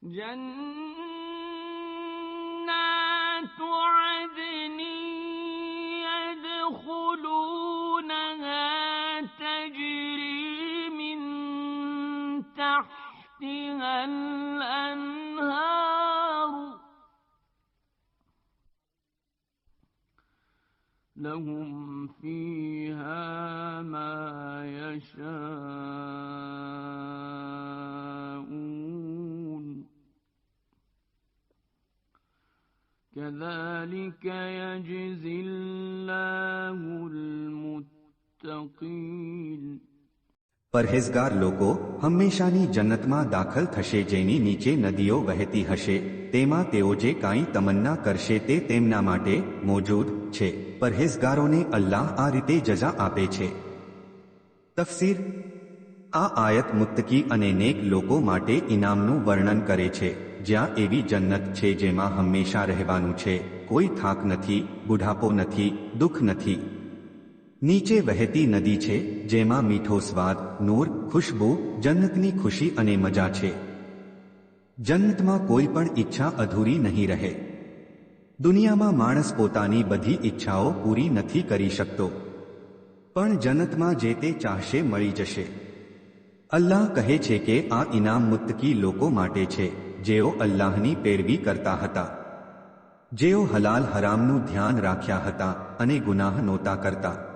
جنات عدن يدخلونها تجري من تحتها الأنهار لهم فيها ما يشاءون كذلك يجزي الله المتقين. પરહેઝગાર લોકો હંમેશાની જન્નતમાં દાખલ થશે, જેની નીચે નદીઓ વહેતી હશે. તેમાં તેઓ જે કાંઈ તમન્ના કરશે તે તેમના માટે મોજૂદ છે. પરહેઝગારોને અલ્લાહ આ રીતે જઝા આપે છે. તફસીર. આ આયત મુત્તકી અને નેક લોકો માટે ઇનામનું વર્ણન કરે છે, જ્યાં એવી જન્નત છે જેમાં હંમેશા રહેવાનું છે, કોઈ થાક નથી, બુઢાપો નથી, દુઃખ નથી. નીચે વહેતી નદી છે જેમાં મીઠો સ્વાદ, નૂર, ખુશ્બુ, જન્નતની ખુશી અને મજા છે. જન્નતમાં કોઈ પણ ઈચ્છા અધૂરી નહીં રહે. દુનિયામાં માણસ પોતાની બધી ઈચ્છાઓ પૂરી નથી કરી શકતો, પણ જન્નતમાં જે તે ચાહશે મળી જશે. અલ્લાહ કહે છે કે આ ઇનામ મુત્તકી લોકો માટે છે, જેઓ અલ્લાહની પેરવી કરતા હતા, જેઓ હલાલ હરામનું ધ્યાન રાખ્યા હતા અને ગુનાહ નહોતા કરતા.